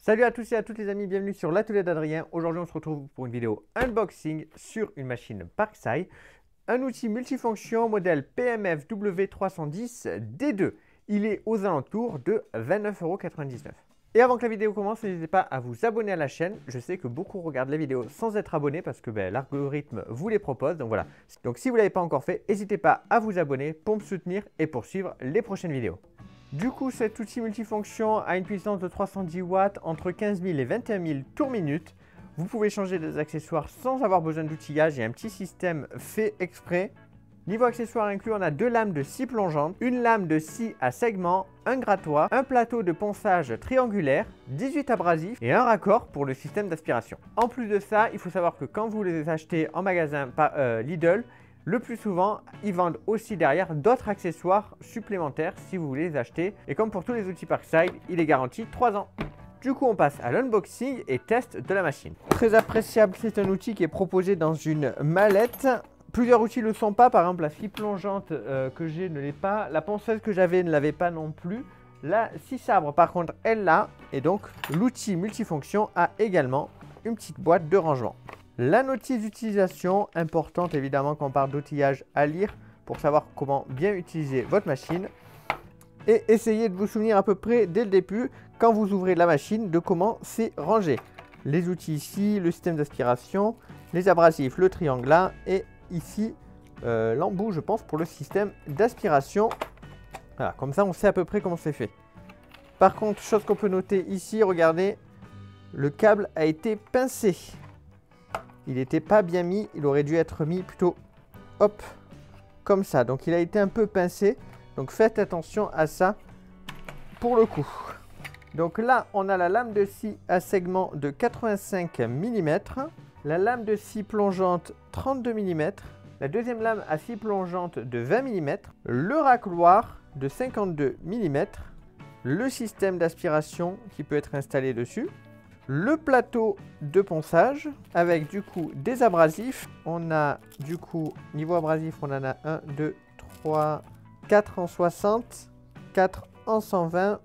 Salut à tous et à toutes les amis, bienvenue sur l'atelier d'Adrien. Aujourd'hui on se retrouve pour une vidéo unboxing sur une machine Parkside, un outil multifonction modèle PMF W310 D2. Il est aux alentours de 29,99 €. Et avant que la vidéo commence, n'hésitez pas à vous abonner à la chaîne. Je sais que beaucoup regardent les vidéos sans être abonnés parce que l'algorithme vous les propose. Donc voilà. Donc si vous ne l'avez pas encore fait, n'hésitez pas à vous abonner pour me soutenir et pour suivre les prochaines vidéos. Du coup, cet outil multifonction a une puissance de 310 watts entre 15 000 et 21 000 tours minute. Vous pouvez changer des accessoires sans avoir besoin d'outillage et un petit système fait exprès. Niveau accessoires inclus, on a deux lames de scie plongeantes, une lame de scie à segment, un grattoir, un plateau de ponçage triangulaire, 18 abrasifs et un raccord pour le système d'aspiration. En plus de ça, il faut savoir que quand vous les achetez en magasin par Lidl, le plus souvent, ils vendent aussi derrière d'autres accessoires supplémentaires si vous voulez les acheter. Et comme pour tous les outils Parkside, il est garanti 3 ans. Du coup, on passe à l'unboxing et test de la machine. Très appréciable, c'est un outil qui est proposé dans une mallette. Plusieurs outils ne le sont pas, par exemple la scie plongeante que j'ai ne l'est pas. La ponceuse que j'avais ne l'avait pas non plus. La scie sabre par contre, elle l'a. Et donc, l'outil multifonction a également une petite boîte de rangement. La notice d'utilisation, importante évidemment quand on parle d'outillage à lire pour savoir comment bien utiliser votre machine. Et essayez de vous souvenir à peu près dès le début, quand vous ouvrez la machine, de comment c'est rangé. Les outils ici, le système d'aspiration, les abrasifs, le triangle là, et ici l'embout je pense pour le système d'aspiration. Voilà, comme ça on sait à peu près comment c'est fait. Par contre, chose qu'on peut noter ici, regardez, le câble a été pincé. Il n'était pas bien mis, il aurait dû être mis plutôt hop, comme ça. Donc il a été un peu pincé, donc faites attention à ça pour le coup. Donc là, on a la lame de scie à segment de 85 mm, la lame de scie plongeante 32 mm, la deuxième lame à scie plongeante de 20 mm, le racloir de 52 mm, le système d'aspiration qui peut être installé dessus, le plateau de ponçage avec du coup des abrasifs. On a du coup, niveau abrasif, on en a 1, 2, 3, 4 en 60, 4 en 120,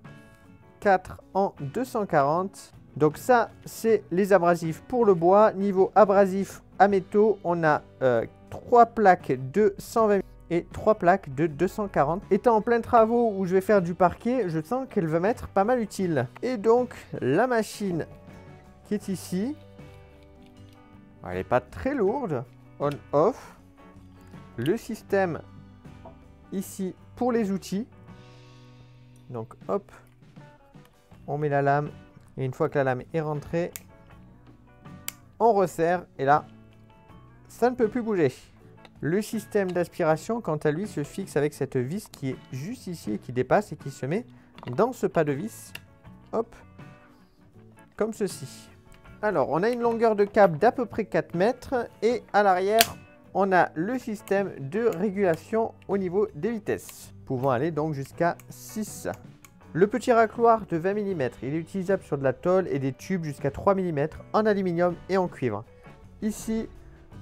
4 en 240. Donc ça, c'est les abrasifs pour le bois. Niveau abrasif à métaux, on a 3 plaques de 120 et 3 plaques de 240. Étant en plein travaux où je vais faire du parquet, je sens qu'elle va m'être pas mal utile. Et donc, la machine qui est ici, elle n'est pas très lourde, on-off, le système ici pour les outils, donc hop, on met la lame et une fois que la lame est rentrée, on resserre et là, ça ne peut plus bouger. Le système d'aspiration, quant à lui, se fixe avec cette vis qui est juste ici et qui dépasse et qui se met dans ce pas de vis, hop, comme ceci. Alors, on a une longueur de câble d'à peu près 4 mètres et à l'arrière, on a le système de régulation au niveau des vitesses, pouvant aller donc jusqu'à 6. Le petit racloir de 20 mm, il est utilisable sur de la tôle et des tubes jusqu'à 3 mm en aluminium et en cuivre. Ici,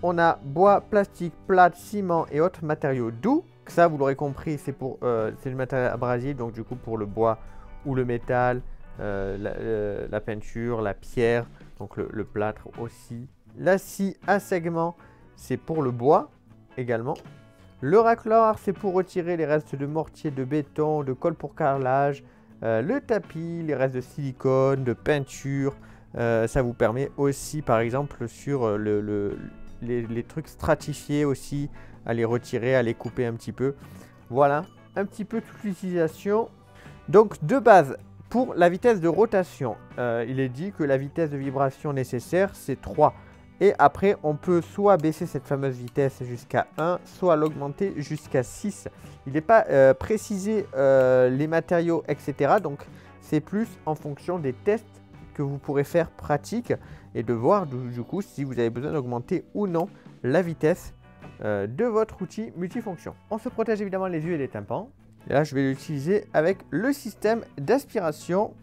on a bois, plastique, plâtre, ciment et autres matériaux doux. Ça, vous l'aurez compris, c'est le matériel abrasif, donc du coup pour le bois ou le métal, la peinture, la pierre. Donc le plâtre aussi. La scie à segment, c'est pour le bois également. Le racloir, c'est pour retirer les restes de mortier, de béton, de colle pour carrelage. Le tapis, les restes de silicone, de peinture. Ça vous permet aussi, par exemple, sur les trucs stratifiés aussi, à les retirer, à les couper un petit peu. Voilà, un petit peu toute l'utilisation. Donc de base, pour la vitesse de rotation, il est dit que la vitesse de vibration nécessaire, c'est 3. Et après, on peut soit baisser cette fameuse vitesse jusqu'à 1, soit l'augmenter jusqu'à 6. Il n'est pas précisé les matériaux, etc. Donc, c'est plus en fonction des tests que vous pourrez faire pratique et de voir du coup si vous avez besoin d'augmenter ou non la vitesse de votre outil multifonction. On se protège évidemment les yeux et les tympans. Et là, je vais l'utiliser avec le système d'aspiration.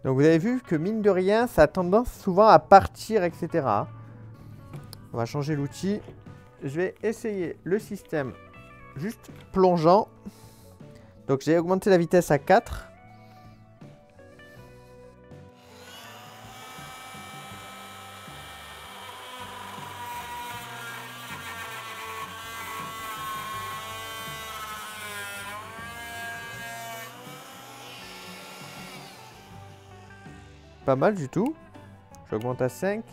Donc vous avez vu que mine de rien, ça a tendance souvent à partir, etc. On va changer l'outil. Je vais essayer le système juste plongeant. Donc j'ai augmenté la vitesse à 4. Pas mal du tout. J'augmente à 5.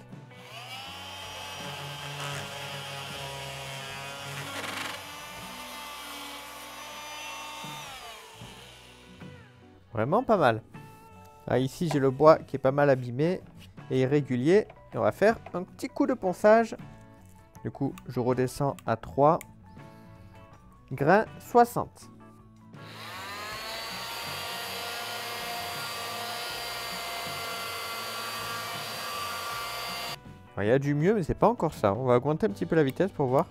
Vraiment pas mal. Ah, ici, j'ai le bois qui est pas mal abîmé et irrégulier. Et on va faire un petit coup de ponçage. Du coup, je redescends à 3. Grain 60. Il y a du mieux, mais c'est pas encore ça. On va augmenter un petit peu la vitesse pour voir.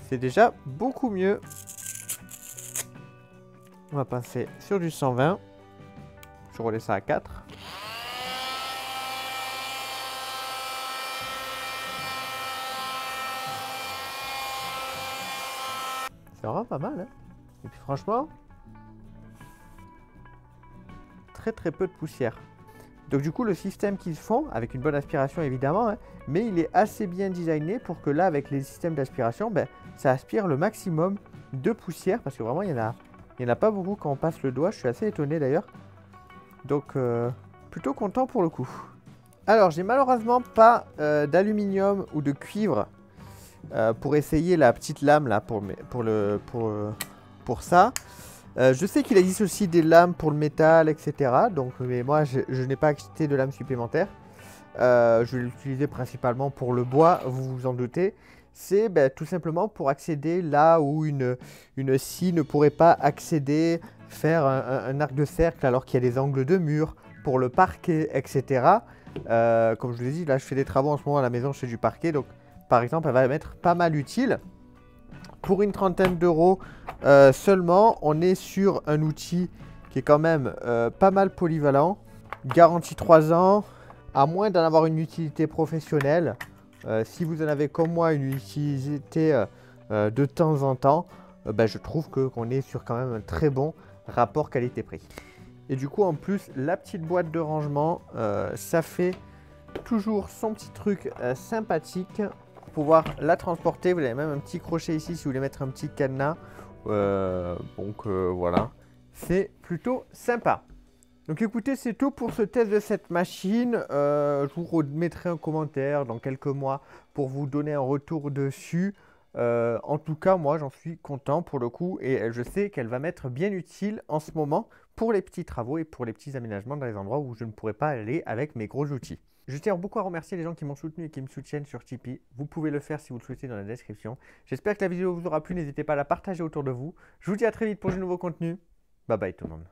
C'est déjà beaucoup mieux. On va passer sur du 120. Je redescends à 4. C'est vraiment pas mal, hein. Et puis franchement, très peu de poussière. Donc du coup, le système qu'ils font, avec une bonne aspiration évidemment, hein, mais il est assez bien designé pour que là, avec les systèmes d'aspiration, ben, ça aspire le maximum de poussière, parce que vraiment, il y en a pas beaucoup quand on passe le doigt. Je suis assez étonné d'ailleurs. Donc, plutôt content pour le coup. Alors, j'ai malheureusement pas d'aluminium ou de cuivre pour essayer la petite lame là pour ça. Je sais qu'il existe aussi des lames pour le métal, etc. Donc, mais moi, je n'ai pas acheté de lames supplémentaires. Je vais l'utiliser principalement pour le bois, vous vous en doutez. C'est tout simplement pour accéder là où une scie ne pourrait pas accéder, faire un arc de cercle alors qu'il y a des angles de mur, pour le parquet, etc. Comme je vous l'ai dit, là je fais des travaux en ce moment à la maison, je fais du parquet. Donc par exemple, elle va m'être pas mal utile. Pour une trentaine d'euros seulement, on est sur un outil qui est quand même pas mal polyvalent. Garantie 3 ans, à moins d'en avoir une utilité professionnelle. Si vous en avez comme moi une utilité de temps en temps, je trouve qu'on est sur quand même un très bon rapport qualité-prix. Et du coup, en plus, la petite boîte de rangement, ça fait toujours son petit truc sympathique. Pour pouvoir la transporter, vous avez même un petit crochet ici si vous voulez mettre un petit cadenas. Voilà, c'est plutôt sympa. Donc écoutez, c'est tout pour ce test de cette machine. Je vous remettrai un commentaire dans quelques mois pour vous donner un retour dessus. En tout cas, moi, j'en suis content pour le coup et je sais qu'elle va m'être bien utile en ce moment pour les petits travaux et pour les petits aménagements dans les endroits où je ne pourrais pas aller avec mes gros outils. Je tiens beaucoup à remercier les gens qui m'ont soutenu et qui me soutiennent sur Tipeee. Vous pouvez le faire si vous le souhaitez dans la description. J'espère que la vidéo vous aura plu. N'hésitez pas à la partager autour de vous. Je vous dis à très vite pour de nouveaux contenus. Bye bye tout le monde.